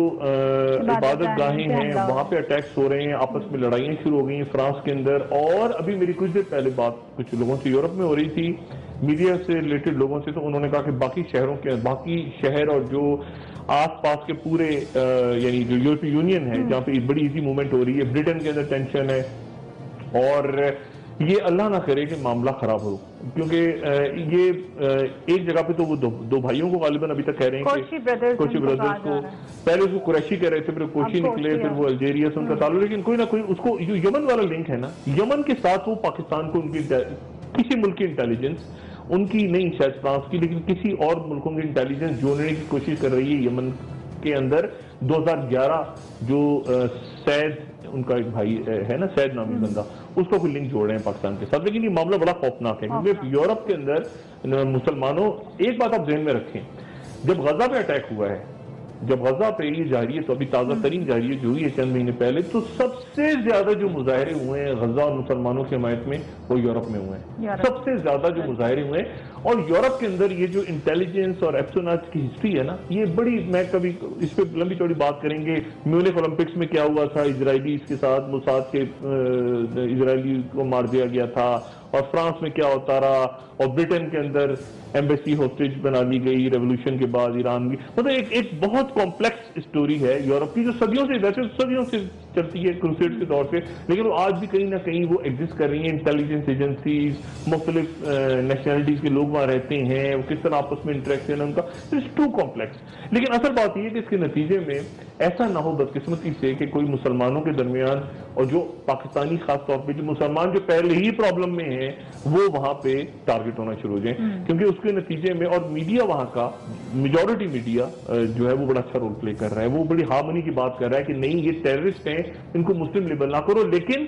عبادت گاہیں ہیں وہاں پہ اٹیکس ہو رہے ہیں، آپس میں لڑائیاں شروع ہو گئی ہیں فرانس کے اندر. اور ابھی میری کچھ دیر پہلے بات کچھ لوگوں سے یورپ میں ہو رہی تھی، میڈیا سے ریلیٹڈ لوگوں سے، تو انہوں نے کہا کہ باقی شہر اور جو آس پاس کے پورے یعنی جو یورپی یونین ہے جہاں پہ بڑی ایزی موومنٹ ہو رہی ہے، برٹن کے اندر ٹینشن ہے. اور یہ اللہ نہ کرے کہ معاملہ خراب ہو، کیونکہ یہ ایک جگہ پہ تو وہ 2 بھائیوں کو غالباً ابھی تک کہہ رہے ہیں کہ کوشی بردرز کو، پہلے اس کو قریشی کہہ رہے تھے، پھر کوشی نکلے، پھر وہ الجیریا سے ان کا تعلق. لیکن کوئی نہ کوئی اس کو جو یمن والا لنک ہے نا، یمن کے ساتھ وہ پاکستان کو ان کی کسی ملک کی انٹیلیجنس، ان کی نہیں شاید فرانس کی لیکن کسی اور ملکوں کی انٹیلیجنس جوڑنے کی کوشش کر رہی ہے یمن کے اندر. 2011 جو سید ان کا ایک بھائی ہے نا، سید نامی بندہ، اس کو کوئی لنک جوڑ رہے ہیں پاکستان کے ساتھ. لیکن یہ معاملہ بڑا خوفناک ہے کیونکہ یورپ کے اندر مسلمانوں، ایک بات آپ ذہن میں رکھیں، جب غزہ پہ اٹیک ہوا ہے، جب غزہ پہ یہ جاری ہے، تو ابھی تازہ ترین جاری ہے جو ہوئی ہے چند مہینے پہلے، تو سب سے زیادہ جو مظاہرے ہوئے ہیں غزہ اور مسلمانوں کی حمایت میں وہ یورپ میں ہوئے ہیں. سب سے زیادہ جو مظاہرے ہوئے ہیں. اور یورپ کے اندر یہ جو انٹیلیجنس اور ایپسوناچ کی ہسٹری ہے نا، یہ بڑی، میں کبھی اس پہ لمبی چوڑی بات کریں گے. میونخ اولمپکس میں کیا ہوا تھا، اسرائیلی اس کے ساتھ موساد کے اسرائیلی کو مار دیا گیا تھا، اور فرانس میں کیا ہوتا رہا، اور برٹن کے اندر ایمبیسی ہوسٹیج بنا لی گئی ریولوشن کے بعد ایران کی. مطلب ایک بہت کمپلیکس اسٹوری ہے یورپ کی، جو صدیوں سے چلتی ہے کروسیڈ کے دور سے. لیکن وہ آج بھی کہیں نہ کہیں وہ ایگزسٹ کر رہی ہیں. انٹیلیجنس ایجنسیز، مختلف نیشنلٹیز کے لوگ وہاں رہتے ہیں، وہ کس طرح آپس میں انٹریکشن ہے ان کا، اٹس ٹو کمپلیکس. لیکن اصل بات یہ ہے کہ اس کے نتیجے میں ایسا نہ ہو بدقسمتی سے کہ کوئی مسلمانوں کے درمیان، اور جو پاکستانی خاص طور پہ جو مسلمان جو پہلے ہی پرابلم میں ہیں، وہ وہاں پہ ٹارگٹ ہونا شروع ہو جائیں. کیونکہ اس کے نتیجے میں، اور میڈیا وہاں کا میجورٹی میڈیا جو ہے وہ بڑا اچھا رول پلے کر رہا ہے، وہ بڑی ہارمنی کی بات کر رہا ہے کہ نہیں یہ ٹیررسٹ ہیں، ان کو مسلم لیبل نہ کرو. لیکن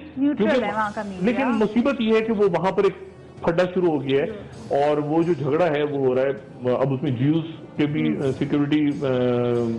مصیبت یہ ہے کہ وہ وہاں پر ایک پھڈا شروع ہو گیا ہے، اور وہ جو جھگڑا ہے وہ ہو رہا ہے. اب اس میں جیوز کے بھی سیکیورٹی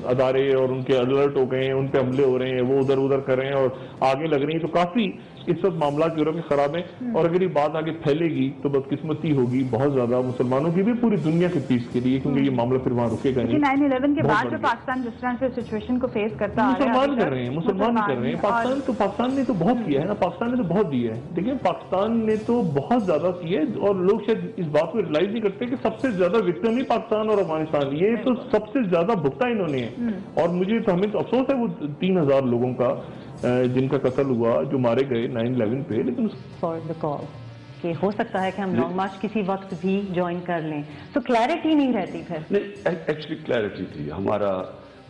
ادارے اور ان کے الرٹ ہو گئے ہیں، ان پہ حملے ہو رہے ہیں، وہ ادھر کر رہے ہیں اور آگے لگ رہی ہیں. تو کافی اس وقت معاملات یورپ میں خراب ہیں. اور اگر یہ بات آگے پھیلے گی تو بدقسمتی ہوگی بہت زیادہ مسلمانوں کی بھی، پوری دنیا کے پیس کے لیے، کیونکہ یہ معاملہ پھر وہاں رکے گا نہیں. 9/11 کے بعد جو پاکستان جس طرح سے سچویشن کو فیس کرتا ہے، مسلمان کر رہے ہیں. پاکستان نے تو بہت کیا ہے نا، پاکستان نے تو بہت دیا ہے. دیکھیں پاکستان نے تو بہت زیادہ کیا ہے، اور لوگ شاید اس بات کو ریلائز نہیں کرتے کہ سب سے زیادہ وکٹم ہی پاکستان اور افغانستان، یہ تو سب سے زیادہ بھگتا انہوں نے. اور مجھے تو، ہمیں تو افسوس ہے وہ 3000 لوگوں کا جن کا قتل ہوا، جو مارے گئے 9/11 پہ. لیکن فار دا کال کہ ہو سکتا ہے کہ ہم لانگ مارچ کسی وقت بھی جوائن کر لیں، تو کلیئرٹی نہیں رہتی پھر. ایکچولی کلیئرٹی تھی ہمارا.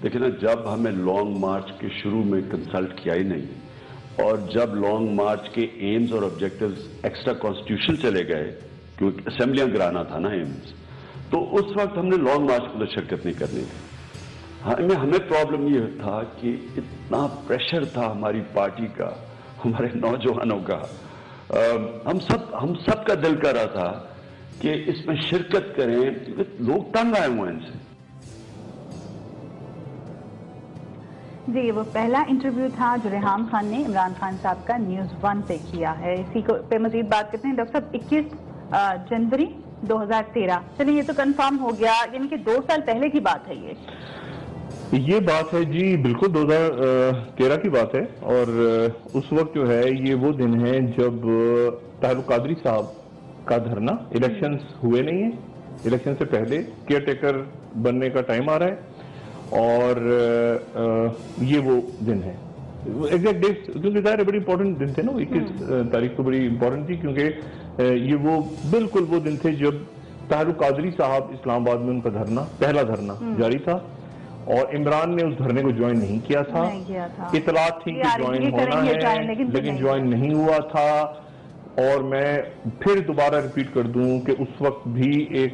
دیکھیں نا، جب ہمیں لانگ مارچ کے شروع میں کنسلٹ کیا ہی نہیں، اور جب لانگ مارچ کے ایمز اور آبجیکٹیوز ایکسٹرا کانسٹیٹیوشن چلے گئے، کیونکہ اسمبلیاں گرانا تھا نا ایمز، تو اس وقت ہم نے لانگ مارچ میں شرکت نہیں کرنی تھی. ہمیں پرابلم یہ تھا کہ اتنا پریشر تھا ہماری پارٹی کا، ہمارے نوجوانوں کا، ہم سب کا دل کر رہا تھا کہ اس میں شرکت کریں. لوگ تنگ آئے ہوئے ہیں ان سے. جی، وہ پہلا انٹرویو تھا جو ریحام خان نے عمران خان صاحب کا نیوز 1 پہ کیا ہے. اسی کو پہ مزید بات کرتے ہیں. ڈاکٹر صاحب، 21 جنوری 2013، چلیے یہ تو کنفرم ہو گیا، یعنی کہ 2 سال پہلے کی بات ہے. یہ بات ہے جی، بالکل 2013 کی بات ہے. اور اس وقت جو ہے یہ وہ دن ہے جب طاہر القادری صاحب کا دھرنا، الیکشنز ہوئے نہیں ہیں، الیکشن سے پہلے کیئر ٹیکر بننے کا ٹائم آ رہا ہے. اور یہ وہ دن ہے، ایگزیکٹ ڈیٹ کیونکہ ظاہر ہے بڑی امپورٹنٹ دن تھے نا، 21 تاریخ کو بڑی امپورٹنٹ تھی، کیونکہ یہ وہ بالکل وہ دن تھے جب طاہر القادری صاحب اسلام آباد میں ان کا دھرنا، پہلا دھرنا جاری تھا. اور عمران نے اس دھرنے کو جوائن نہیں کیا تھا. اطلاعات تھی کہ جوائن ہونا ہے، لیکن جوائن نہیں ہوا تھا. اور میں پھر دوبارہ ریپیٹ کر دوں کہ اس وقت بھی ایک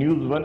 News 1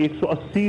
180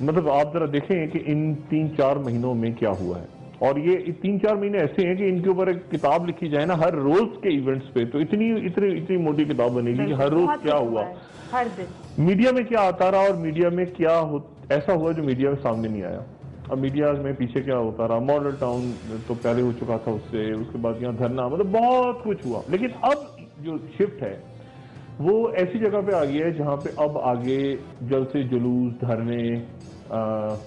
مطلب آپ ذرا دیکھیں کہ ان 3-4 مہینوں میں کیا ہوا ہے، اور یہ 3-4 مہینے ایسے ہیں کہ ان کے اوپر ایک کتاب لکھی جائے نا ہر روز کے ایونٹس پہ، تو اتنی موٹی کتاب بنے گی کہ ہر روز کیا ہوا، ہر دن میڈیا میں کیا آتا رہا، اور میڈیا میں کیا ایسا ہوا جو میڈیا میں سامنے نہیں آیا. اب میڈیا میں پیچھے کیا ہوتا رہا، ماڈل ٹاؤن تو پہلے ہو چکا تھا، اس کے بعد یہاں دھرنا، مطلب بہت کچھ ہوا. لیکن اب جو شفٹ ہے وہ ایسی جگہ پہ آ گیا ہے جہاں پہ اب آگے جلسے جلوس، دھرنے،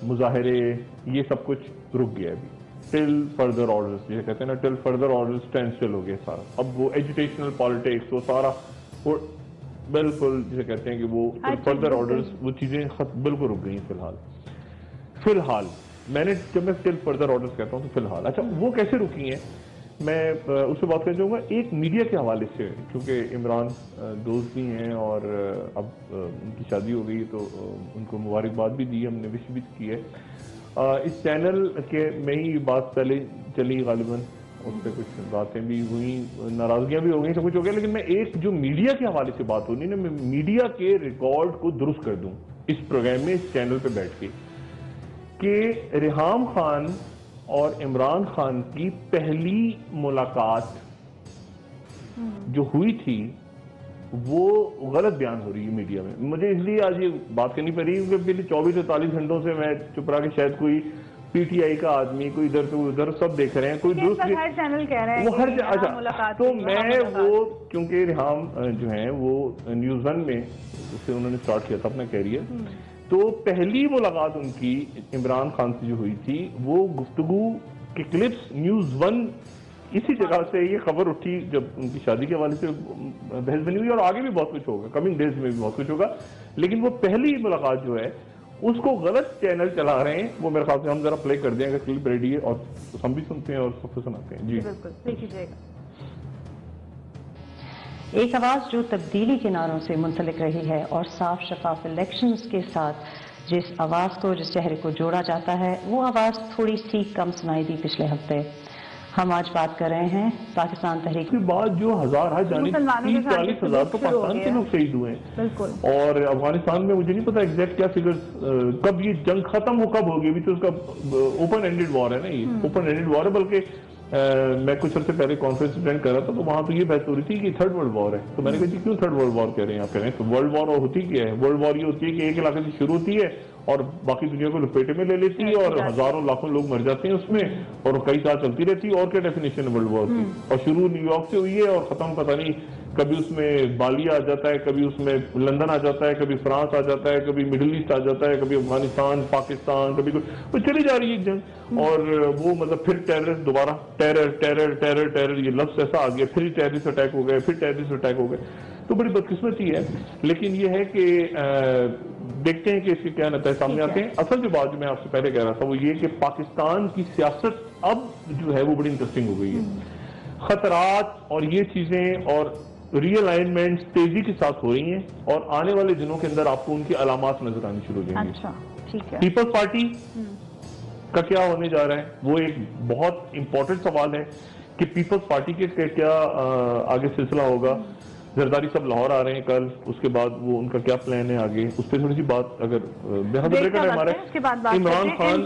مظاہرے، یہ سب کچھ رک گیا ابھی ٹل فردر آرڈرز، جسے کہتے ہیں نا ٹل فردر آرڈرز اسٹینڈ اسٹل ہو گیا سارا. اب وہ ایجوکیشنل پالیٹکس، وہ سارا وہ بالکل جسے کہتے ہیں کہ وہ ٹل فردر آرڈرز، وہ چیزیں بالکل رک گئی ہیں فی الحال. جب میں ٹل فردر آرڈرز کہتا ہوں تو فی الحال. اچھا وہ کیسے رکی ہیں، میں اس سے بات کرنا چاہوں گا. ایک میڈیا کے حوالے سے، کیونکہ عمران دوست بھی ہیں اور اب ان کی شادی ہو گئی تو ان کو مبارکباد بھی دی، ہم نے وش بھی کی ہے. اس چینل کے میں ہی بات پہلے چلی غالباً، اس پہ کچھ باتیں بھی ہوئیں، ناراضگیاں بھی ہو گئیں، سب کچھ ہو گیا. لیکن میں ایک جو میڈیا کے حوالے سے بات ہونی نا، میں میڈیا کے ریکارڈ کو درست کر دوں اس پروگرام میں، اس چینل پہ بیٹھ کے، کہ ریحام خان اور عمران خان کی پہلی ملاقات جو ہوئی تھی وہ غلط بیان ہو رہی ہے میڈیا میں. مجھے اس لیے آج یہ بات کرنی پڑی کیونکہ پہلے 24-48 گھنٹوں سے میں چپ رہا کہ شاید کوئی پی ٹی آئی کا آدمی، کوئی ادھر سے ادھر، سب دیکھ رہے ہیں، کوئی دوست ہر چینل کہہ رہے ہیں وہ ہر. اچھا تو میں وہ کیونکہ ریحام جو ہیں وہ نیوز 1 میں سے انہوں نے اسٹارٹ کیا تھا اپنا کیریئر، تو پہلی ملاقات ان کی عمران خان سے جو ہوئی تھی وہ گفتگو کے کلپس نیوز 1 اسی جگہ سے یہ خبر اٹھی جب ان کی شادی کے حوالے سے بحث بنی ہوئی، اور آگے بھی بہت کچھ ہوگا، کمنگ ڈیز میں بھی بہت کچھ ہوگا. لیکن وہ پہلی ملاقات جو ہے اس کو غلط چینل چلا رہے ہیں. وہ میرے خیال سے ہم ذرا پلے کر دیں اگر کلپ ریڈی ہے، اور ہم بھی سنتے ہیں اور سب کو سناتے ہیں. جی بالکل. ایک آواز جو تبدیلی کے نعروں سے منسلک رہی ہے اور صاف شفاف الیکشنز کے ساتھ جس آواز کو، جس چہرے کو جوڑا جاتا ہے، وہ آواز تھوڑی سی کم سنائی دی پچھلے ہفتے. ہم آج بات کر رہے ہیں پاکستان تحریک کے بعد جو ہزار 30-40 ہزار تو پاکستان کے لوگ شہید ہوئے ہیں، اور افغانستان میں مجھے نہیں پتا ایگزیکٹ کیا فگرز، کب یہ جنگ ختم ہو کب ہوگی. ابھی تو اس کا اوپن اینڈڈ وار ہے نا، یہ اوپن اینڈڈ وار ہے. بلکہ میں کچھ عرصے پہلے کانفرنس اٹینڈ کر رہا تھا تو وہاں تو یہ بحث ہو رہی تھی کہ تھرڈ ورلڈ وار ہے. تو میں نے کہا جی کیوں تھرڈ ورلڈ وار کہہ رہے ہیں آپ؟ کہہ رہے ہیں تو ورلڈ وار ہوتی کیا ہے؟ ورلڈ وار یہ ہوتی ہے کہ ایک علاقے سے شروع ہوتی ہے اور باقی دنیا کو لپیٹے میں لے لیتی ہے، اور ہزاروں لاکھوں لوگ مر جاتے ہیں اس میں، اور کئی سال چلتی رہتی ہے. اور کیا ڈیفینیشن ہے ورلڈ وار کی؟ اور شروع نیو یارک سے ہوئی ہے اور ختم پتہ نہیں، کبھی اس میں بالی آ جاتا ہے، کبھی اس میں لندن آ جاتا ہے، کبھی فرانس آ جاتا ہے، کبھی مڈل ایسٹ آ جاتا ہے، کبھی افغانستان، پاکستان، کبھی وہ چلی جا رہی ہے جنگ. اور وہ مطلب پھر ٹیررسٹ دوبارہ ٹیرر یہ لفظ ایسا آ گیا، پھر ٹیررسٹ اٹیک ہو گئے، پھر ٹیررسٹ اٹیک ہو گئے. تو بڑی بدقسمتی ہے. لیکن یہ ہے کہ دیکھتے ہیں کہ اس کے کیا نتائج سامنے آتے ہیں. اصل جو بات جو میں آپ سے پہلے کہہ رہا تھا وہ یہ کہ پاکستان کی سیاست اب جو ہے وہ بڑی انٹرسٹنگ ہو گئی ہے. خطرات اور یہ چیزیں اور ری الائنمنٹس تیزی کے ساتھ ہو رہی ہیں، اور آنے والے دنوں کے اندر آپ کو ان کی علامات نظر آنی شروع ہو جائیں گی. پیپلز پارٹی کا کیا ہونے جا رہا ہے وہ ایک بہت امپورٹنٹ سوال ہے کہ پیپلز پارٹی کے کیا آگے سلسلہ ہوگا. زرداری صاحب لاہور آ رہے ہیں کل، اس کے بعد وہ ان کا کیا پلان ہے آگے، اس پہ تھوڑی سی بات. اگر ہمارے عمران خان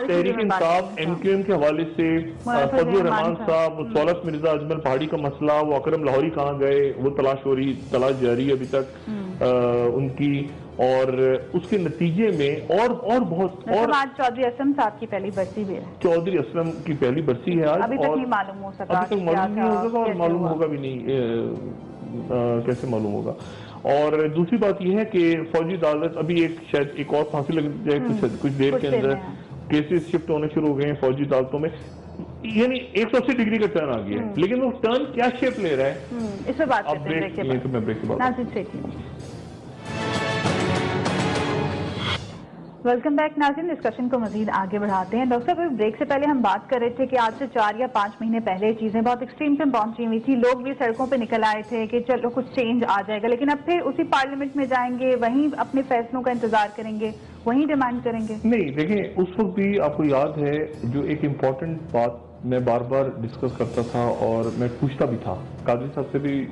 تحریک انصاف NQM کے حوالے سے، فضل الرحمان صاحب، سولت مرزا اجمل پہاڑی کا مسئلہ، وہ اکرم لاہوری کہاں گئے، وہ تلاش جاری ہے ابھی تک ان کی. اور اس کے نتیجے میں اور بہت، اور آج چودھری اسلم صاحب کی پہلی برسی بھی ہے. چودھری اسلم کی پہلی برسی ہے آج. ابھی تک نہیں معلوم ہو سکا، ابھی تک معلوم نہیں ہو سکا، اور معلوم ہوگا بھی نہیں، کیسے معلوم ہوگا. اور دوسری بات یہ ہے کہ فوجی عدالت ابھی شاید ایک اور پھانسی لگ جائے کچھ دیر کے اندر. کیسز شفٹ ہونے شروع ہو گئے ہیں فوجی عدالتوں میں، یعنی 180 ڈگری کا ٹرن آ گیا ہے. لیکن وہ ٹرن کیا شیپ لے رہا ہے اس پہ بات کرتے ہیں. ویلکم بیک ناظرین، ڈسکشن کو مزید آگے بڑھاتے ہیں. ڈاکٹر صاحب بریک سے پہلے ہم بات کر رہے تھے کہ آج سے 4 یا 5 مہینے پہلے چیزیں بہت ایکسٹریم پہ پہنچی ہوئی تھی، لوگ بھی سڑکوں پہ نکل آئے تھے کہ چلو کچھ چینج آ جائے گا، لیکن اب پھر اسی پارلیمنٹ میں جائیں گے، وہیں اپنے فیصلوں کا انتظار کریں گے، وہیں ڈیمانڈ کریں گے. نہیں دیکھیں، اس وقت بھی آپ کو یاد ہے جو ایک امپورٹنٹ بات میں بار بار ڈسکس کرتا تھا اور میں پوچھتا بھی تھا. قادری صاحب سے بھی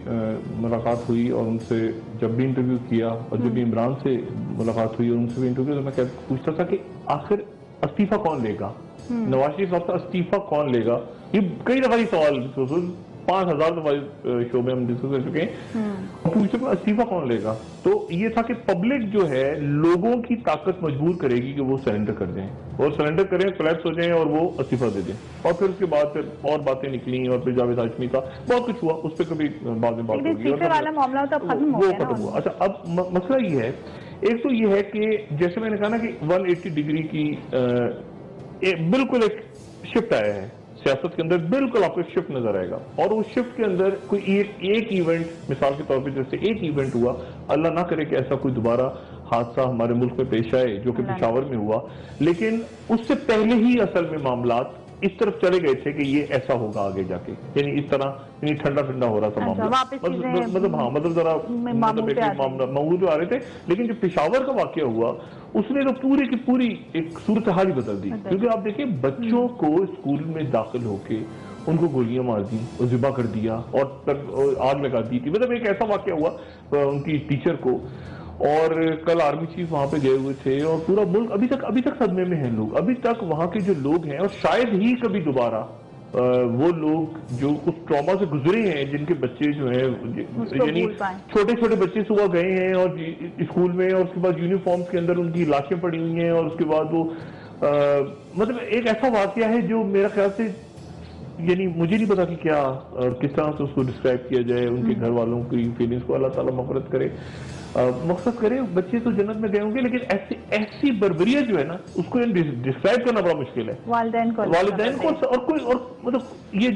ملاقات ہوئی اور ان سے جب بھی انٹرویو کیا, اور جب بھی عمران سے ملاقات ہوئی اور ان سے بھی انٹرویو, تو میں پوچھتا تھا کہ آخر استعفیٰ کون لے گا, نواز شریف صاحب کا استعفیٰ کون لے گا. یہ کئی دفعہ یہ سوال 5000 دفعہ شو میں ہم ڈسکس کر چکے ہیں, پوچھتے ہیں استعفیٰ کون لے گا. تو یہ تھا کہ پبلک جو ہے لوگوں کی طاقت مجبور کرے گی کہ وہ سرنڈر کر دیں, اور سرنڈر کریں, کولیپس ہو جائیں اور وہ استعفیٰ دے دیں. اور پھر اس کے بعد پھر اور باتیں نکلیں, اور پھر جاوید ہاشمی کا بہت کچھ ہوا, اس پہ کبھی بعد میں بات ہوگی. وہ ختم ہوا. اچھا, اب مسئلہ یہ ہے, ایک تو یہ ہے کہ جیسے میں نے کہا نا کہ 180 ڈگری کی بالکل ایک شفٹ آیا ہے سیاست کے اندر, بالکل آپ کو شفٹ نظر آئے گا. اور اس شفٹ کے اندر کوئی ایک ایونٹ, مثال کے طور پہ جیسے ایک ایونٹ ہوا, اللہ نہ کرے کہ ایسا کوئی دوبارہ حادثہ ہمارے ملک میں پیش آئے جو کہ پشاور میں ہوا, لیکن اس سے پہلے ہی اصل میں معاملات اس طرف چلے گئے تھے کہ یہ ایسا ہوگا آگے جا کے, یعنی اس طرح ٹھنڈا ٹھنڈا ہو رہا تھا معاملہ, مطلب ذرا معمول جو آ رہے تھے. لیکن جو پشاور کا واقعہ ہوا اس نے تو پوری کی پوری ایک صورتحال ہی بدل دی. کیونکہ آپ دیکھیں بچوں کو اسکول میں داخل ہو کے ان کو گولیاں مار دی اور ذبح کر دیا اور آگ لگا دی تھی. مطلب ایک ایسا واقعہ ہوا ان کی ٹیچر کو, اور کل آرمی چیف وہاں پہ گئے ہوئے تھے, اور پورا ملک ابھی تک صدمے میں ہیں لوگ. ابھی تک وہاں کے جو لوگ ہیں, اور شاید ہی کبھی دوبارہ وہ لوگ جو اس ٹراما سے گزرے ہیں, جن کے بچے جو ہیں, یعنی چھوٹے چھوٹے بچے صبح گئے ہیں اور اسکول میں, اور اس کے بعد یونیفارمز کے اندر ان کی لاشیں پڑی ہوئی ہیں, اور اس کے بعد وہ مطلب ایک ایسا واقعہ ہے جو میرا خیال سے, یعنی مجھے نہیں پتا کہ کیا کس طرح سے اس کو ڈسکرائب کیا جائے. ان کے گھر والوں کی فیلنگز کو اللہ تعالیٰ مغفرت کرے, مقصد کرے. بچے تو جنت میں گئے ہوں گے, لیکن ایسی بربریت جو ہے نا, اس کو ڈسکرائب کرنا بڑا مشکل ہے. والدین کو اور کوئی اور مطلب یہ